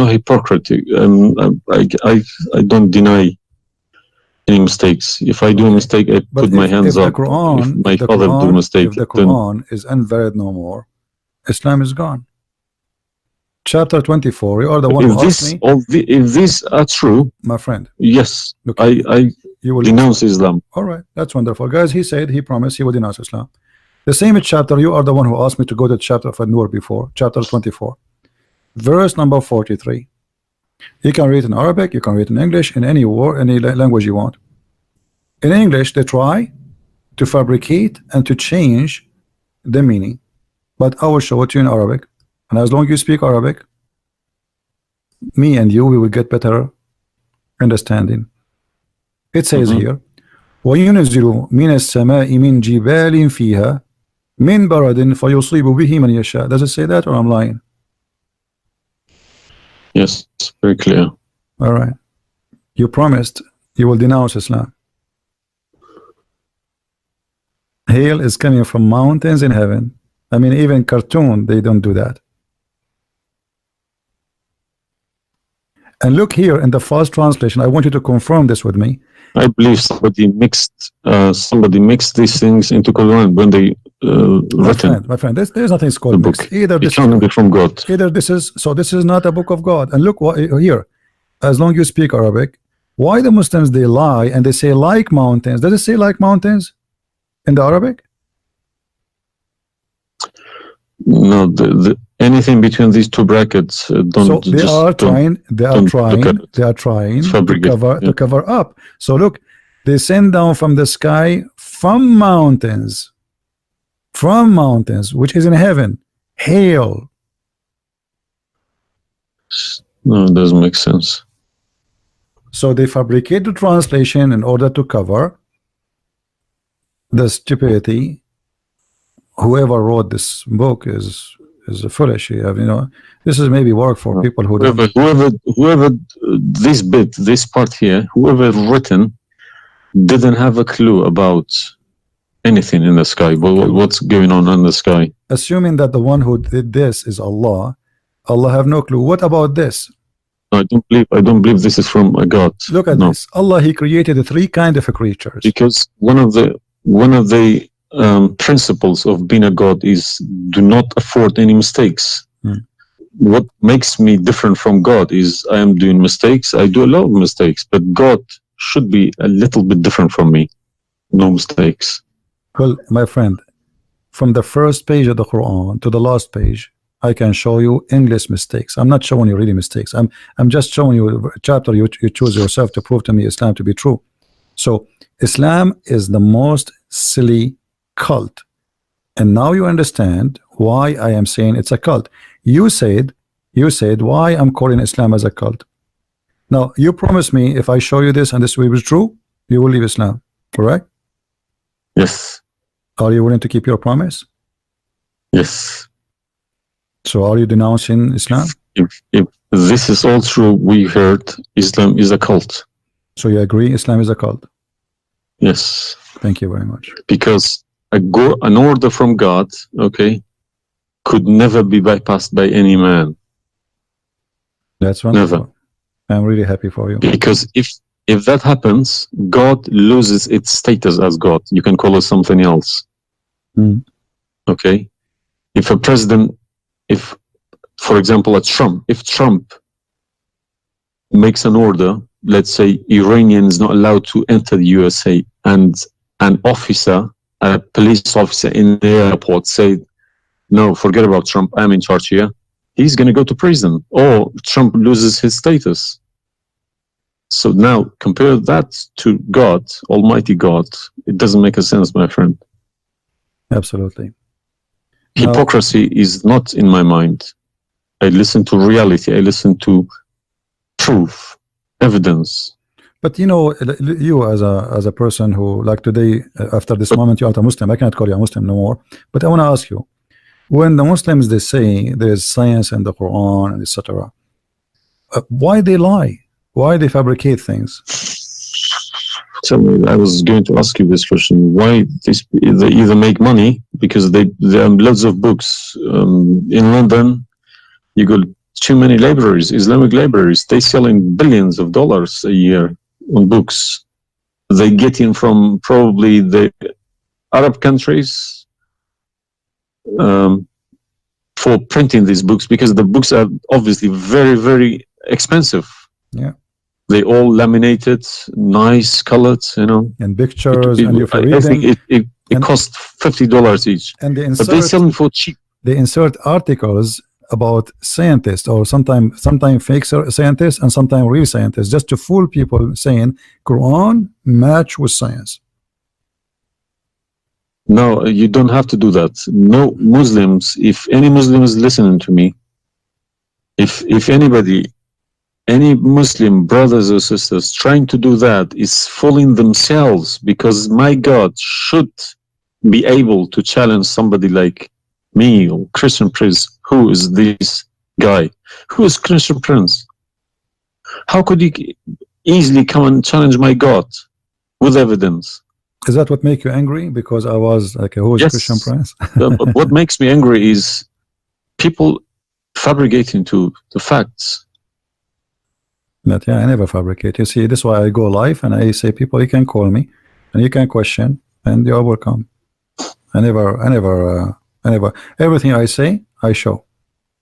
hypocritic. I don't deny any mistakes. If I do a mistake, I put my hands up. If my father do a mistake, if the Quran is invalid no more, Islam is gone. Chapter 24. You are the one who asked me. If these are true, my friend. Yes, okay. I denounce Islam. All right, that's wonderful, guys. He said he promised he would denounce Islam. The same chapter. You are the one who asked me to go to chapter of An-Nur before. Chapter 24, verse number 43. You can read in Arabic. You can read in English. In any language you want. In English, they try to fabricate and to change the meaning, but I will show it to you in Arabic. And as long as you speak Arabic, me and you, we will get better understanding. It says here, وَيُنَزِّلُ مِنَ السَّمَاءِ مِنْ جِبَالٍ فِيهَا مِنْ بَرَدٍ فَيُصِيبُ بِهِ مَنْ يَشَاءُ. Does it say that or I'm lying? Yes, very clear. All right. You promised you will denounce Islam. Hail is coming from mountains in heaven. I mean, even cartoon, they don't do that. And look here in the false translation. I want you to confirm this with me. I believe somebody mixed these things into Quran when they written. My friend, there's nothing called book. mixed. Either It can't be from God. Either this is not a book of God. And look what here. As long as you speak Arabic, why the Muslims they lie and they say like mountains? Does it say like mountains in the Arabic? No, anything between these two brackets don't. So they are trying to cover up. So look, they send down from the sky from mountains, which is in heaven, hail. No, it doesn't make sense. So they fabricate the translation in order to cover the stupidity. Whoever wrote this book is foolish. This is maybe work for people who whoever this part here, whoever written didn't have a clue about anything in the sky, what's going on in the sky. Assuming that the one who did this is Allah have no clue. What about this? I don't believe this is from a God. Look at this. Allah, he created three kind of creatures. Because one of the principles of being a God is do not afford any mistakes. What makes me different from God is I am doing mistakes. I do a lot of mistakes, but God should be a little bit different from me. No mistakes. Well, my friend, from the first page of the Quran to the last page, I can show you endless mistakes. I'm not showing you really mistakes. I'm just showing you a chapter you choose yourself to prove to me Islam to be true. So Islam is the most silly cult, and now you understand why I am saying it's a cult. You said why I'm calling Islam as a cult. Now you promise me if I show you this and this will be true, you will leave Islam, correct? Yes. Are you willing to keep your promise? Yes. So are you denouncing Islam? If this is all true, we heard Islam is a cult. So you agree Islam is a cult? Yes. Thank you very much. Because an order from God, okay, could never be bypassed by any man. That's wonderful. Never. I'm really happy for you. Because if that happens, God loses its status as God. You can call it something else. Okay? If a president, for example, if Trump makes an order, let's say Iranian is not allowed to enter the USA, and an officer, a police officer in the airport say, no, forget about Trump, I'm in charge here, he's going to go to prison, or Trump loses his status. So now compare that to God, Almighty God. It doesn't make a sense, my friend. Absolutely. Hypocrisy is not in my mind. I listen to reality. I listen to proof, evidence. But you as a person who, like today, after this moment, you are a Muslim. I cannot call you a Muslim no more. But I want to ask you, when the Muslims they say there is science in the Quran, etc., why they lie? Why they fabricate things? Tell me, I was going to ask you this question. Why they either make money because there are loads of books in London. You go too many libraries, Islamic libraries. They selling billions of dollars a year on books. They get in from probably the Arab countries for printing these books because the books are obviously very, very expensive. Yeah. They all laminated, nice colored, and pictures. I think it cost $50 each. And but they sell them for cheap. They insert articles about scientists, or sometimes fake scientists and sometimes real scientists, just to fool people, saying Quran match with science. No, you don't have to do that. No Muslims, if any Muslim is listening to me, if anybody, any Muslim brothers or sisters trying to do that is fooling themselves, because my God should be able to challenge somebody like me or Christian Prince. Who is this guy? Who is Christian Prince? How could he easily come and challenge my God with evidence? Is that what make you angry? Because I was like, who is Yes. Christian Prince? What makes me angry is people fabricating to the facts. But yeah, I never fabricate. You see, this is why I go live and I say, people, you can call me and you can question and you are welcome. I never, everything I say, I show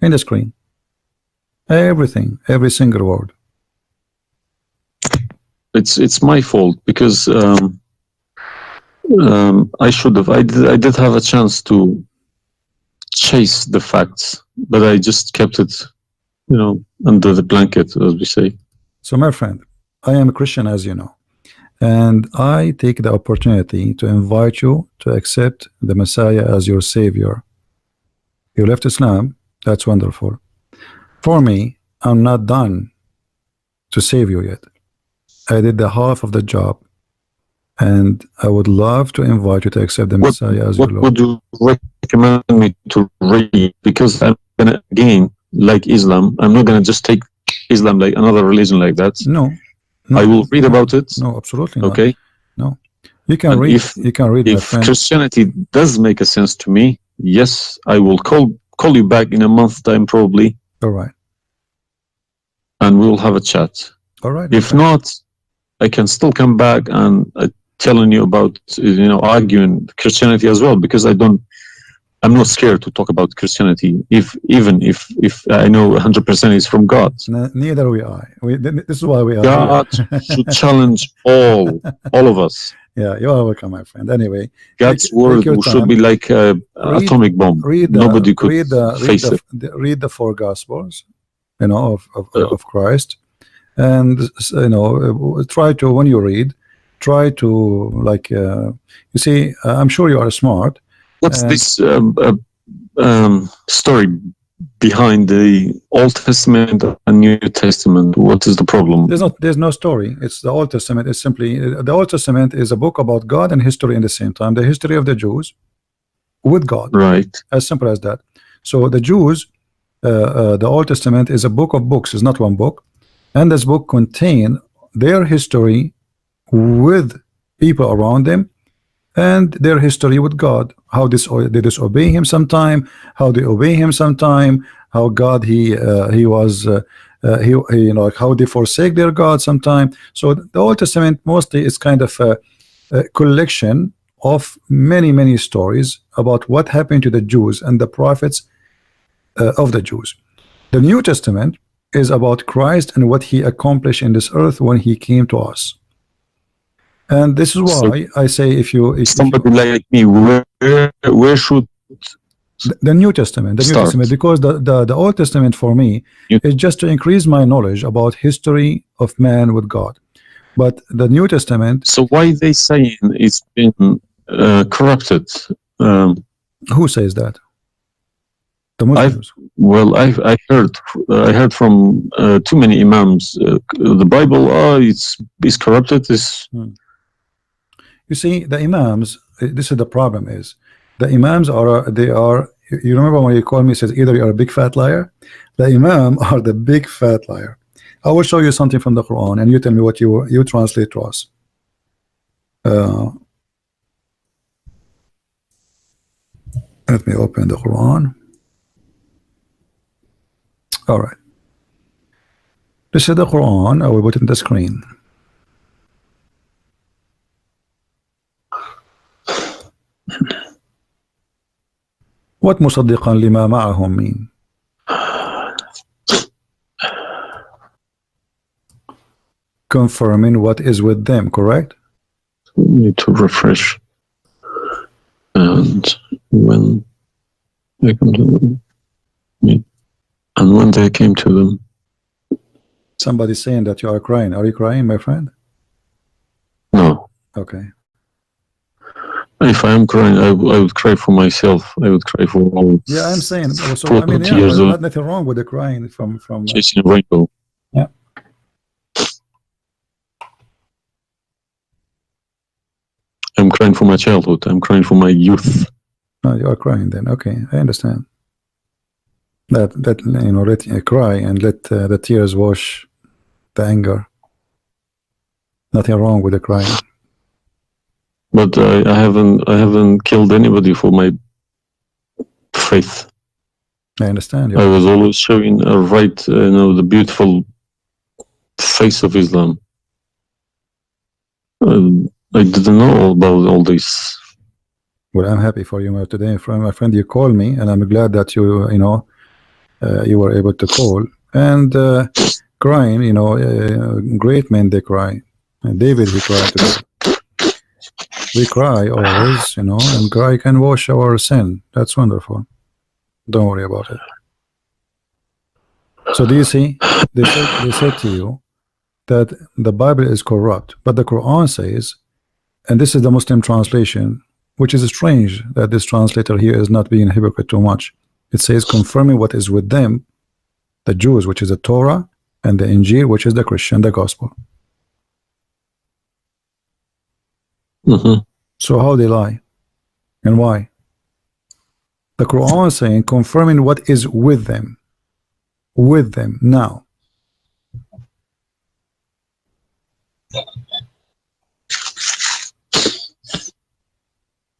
in the screen. Everything, every single word. It's my fault because I should have. I did have a chance to chase the facts, but I just kept it, under the blanket, as we say. So, my friend, I am a Christian, as you know, and I take the opportunity to invite you to accept the Messiah as your Savior. You left Islam, that's wonderful. For me, I'm not done to save you yet. I did the half of the job, and I would love to invite you to accept the Messiah as your What Lord. would you recommend me to read? Because I'm gonna, again, like Islam, I'm not gonna just take Islam like another religion like that. No, I will read about it. No, absolutely not. Okay. No, you can And read. You can read, my if friend. Christianity does make a sense to me, yes, I will call you back in a month's time probably, All right. and we will have a chat. All right. If okay. not, I can still come back and telling you about, arguing Christianity as well, because I'm not scared to talk about Christianity, even if I know 100% is from God. Neither we are. This is why we are God here. should challenge all of us. Yeah, you are welcome, my friend. Anyway, God's take word your should time. be like an atomic bomb. Nobody could face it. Read the four Gospels, of Christ, and try to, when you read, try to, like, you see, I'm sure you are smart. What's this story behind the Old Testament and New Testament? What is the problem? There's no story. It's the Old Testament is simply, the Old Testament is a book about God and history in the same time. The history of the Jews with God. Right. As simple as that. So the Jews, the Old Testament is a book of books. It's not one book, and this book contain their history with people around them, and their history with God, how they disobey him sometime, how they obey him sometime, how God he was how they forsake their God sometime. So the Old Testament mostly is kind of a collection of many stories about what happened to the Jews and the prophets of the Jews. The New Testament is about Christ and what he accomplished in this earth when he came to us. And this is why I say, if somebody like me, where should the New Testament, because the Old Testament for me is just to increase my knowledge about history of man with God. But the New Testament. So why they saying it's been corrupted? Who says that? The Muslims. I heard from too many imams. The Bible, it's corrupted. You see, the imams, this is the problem, is the imams you remember when you called me, says either you are a big fat liar. The imam are the big fat liar. I will show you something from the Quran and you tell me what you translate to us. Let me open the Quran. All right, this is the Quran. I will put it in the screen. What مصدقا لما معهم mean? Confirming what is with them, correct? Need to refresh. And when they come to them, and when they came to them. Somebody saying that you are crying. Are you crying, my friend? No. Okay. If I am crying, I would cry for myself. I would cry for all. Yeah, I'm saying. So I mean, yeah, not nothing wrong with the crying from chasing a rainbow. Yeah. I'm crying for my childhood. I'm crying for my youth. No, you are crying then. Okay, I understand. Let cry and let the tears wash the anger. Nothing wrong with the crying. But I haven't killed anybody for my faith. I understand. I was always showing the beautiful face of Islam. I didn't know about all this. Well, I'm happy for you today, my friend. You called me, and I'm glad that you were able to call and crying. Great men they cry. And David, he cried today. We cry always, and cry can wash our sin. That's wonderful. Don't worry about it. So do you see? They said to you that the Bible is corrupt, but the Quran says, and this is the Muslim translation, which is strange that this translator here is not being a hypocrite too much. It says, confirming what is with them, the Jews, which is the Torah, and the Injil, which is the Christian, the gospel. So how they lie and why? The Quran is saying, confirming what is with them now.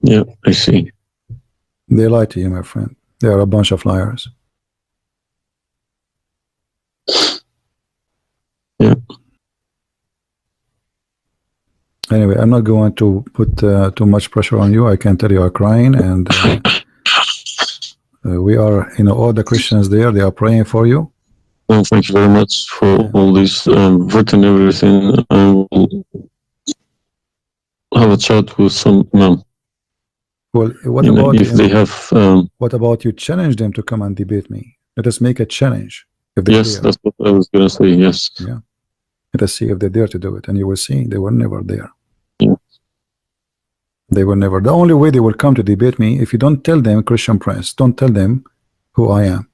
Yeah, I see. They lie to you, my friend. They are a bunch of liars. Yeah. Anyway, I'm not going to put too much pressure on you. I can tell you are crying, and we are, all the Christians there, they are praying for you. Well, thank you very much for all this written everything. I will have a chat with some imam. Well, what about if they have? What about you challenge them to come and debate me? Let us make a challenge. If they Yes, dare. that's what I was going to say. Yes. Yeah. Let us see if they dare to do it, and you will see they were never there. Yeah. They were never. The only way they will come to debate me, if you don't tell them, Christian Prince, don't tell them who I am.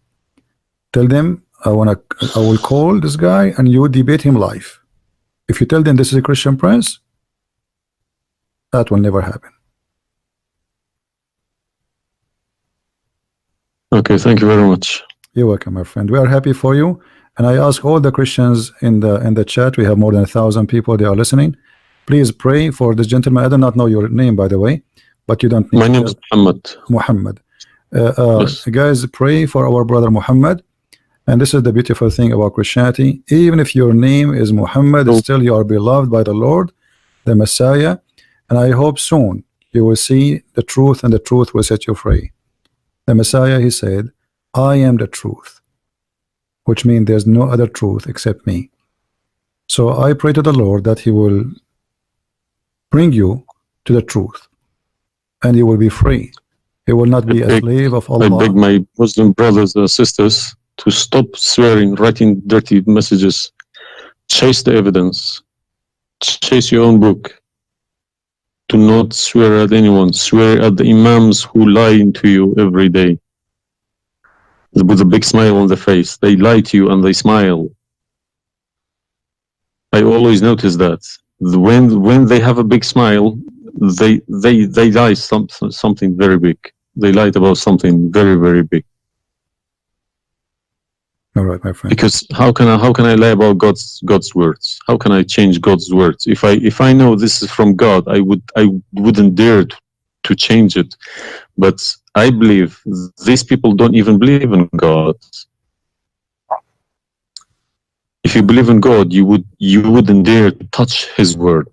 Tell them I will call this guy and you debate him live. If you tell them this is a Christian Prince, that will never happen. Okay, thank you very much. You're welcome, my friend. We are happy for you, and I ask all the Christians in the chat. We have more than 1,000 people. They are listening. Please pray for this gentleman. I do not know your name, by the way, but you don't need. My name is Muhammad. Muhammad. Yes. Guys, pray for our brother Muhammad. And this is the beautiful thing about Christianity. Even if your name is Muhammad, still you are beloved by the Lord, the Messiah. And I hope soon you will see the truth, and the truth will set you free. The Messiah, he said, I am the truth, which means there's no other truth except me. So I pray to the Lord that he will bring you to the truth, and you will be free. You will not be a slave of Allah. I beg my Muslim brothers and sisters to stop swearing, writing dirty messages. Chase the evidence. Chase your own book. Do not swear at anyone. Swear at the imams who lie to you every day. With a big smile on their face. They lie to you and they smile. I always notice that. When they have a big smile, they lie something very big. They lied about something very, very big. All right, my friend. Because how can I lie about God's words? How can I change God's words? If I know this is from God, I wouldn't dare to change it. But I believe these people don't even believe in God. If you believe in God, you wouldn't dare to touch His word.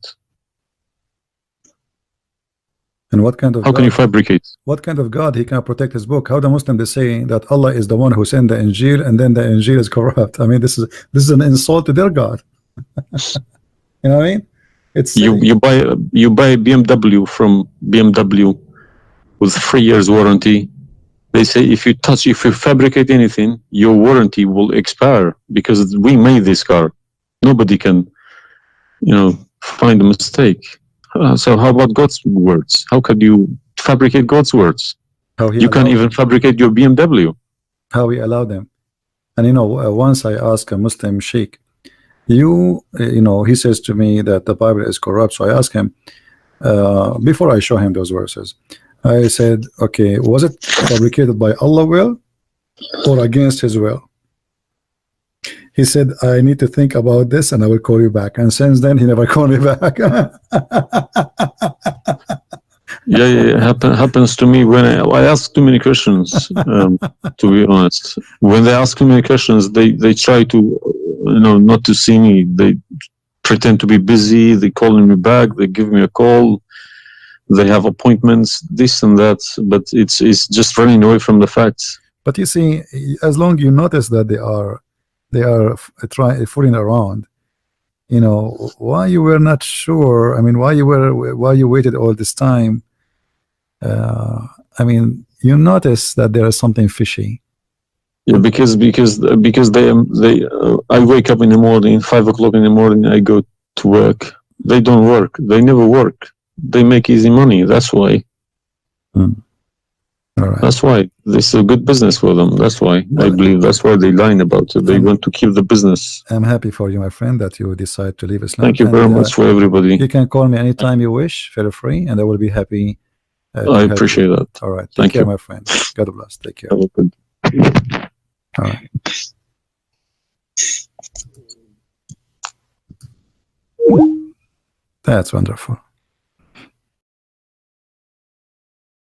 And what kind of how God, can you fabricate? What kind of God he can protect his book? How the Muslim they say that Allah is the one who sent the Injil, and then the Injil is corrupt? I mean, this is an insult to their God. You know what I mean? It's you buy a BMW from BMW with 3 years warranty. They say if you fabricate anything, your warranty will expire because we made this car. Nobody can, find a mistake. So how about God's words? How could you fabricate God's words? You can't even fabricate your BMW. How he allowed them. And once I asked a Muslim sheikh, he says to me that the Bible is corrupt. So I asked him, before I show him those verses, I said, okay, was it fabricated by Allah's will or against his will? He said, I need to think about this and I will call you back. And since then, he never called me back. Yeah, happens to me when I ask too many questions. To be honest, when they ask too many questions, they try to, not to see me. They pretend to be busy. They calling me back. They give me a call. They have appointments, this and that. But it's just running away from the facts. But you see, as long you notice that they are trying fooling around, why you were not sure? I mean, why you waited all this time? I mean, you notice that there is something fishy. Yeah, because I wake up in the morning, 5 o'clock in the morning. I go to work. They don't work. They never work. They make easy money. That's why. All right. That's why this is a good business for them. That's why I believe that's why they lying about it. They want to keep the business. I'm happy for you, my friend, that you decide to leave Islam. Thank you very much for everybody. You can call me anytime you wish. Feel free, and I will be happy. I appreciate that. All right. Take Thank care, you. my friend. God bless. Take care. Have a good. All right. That's wonderful.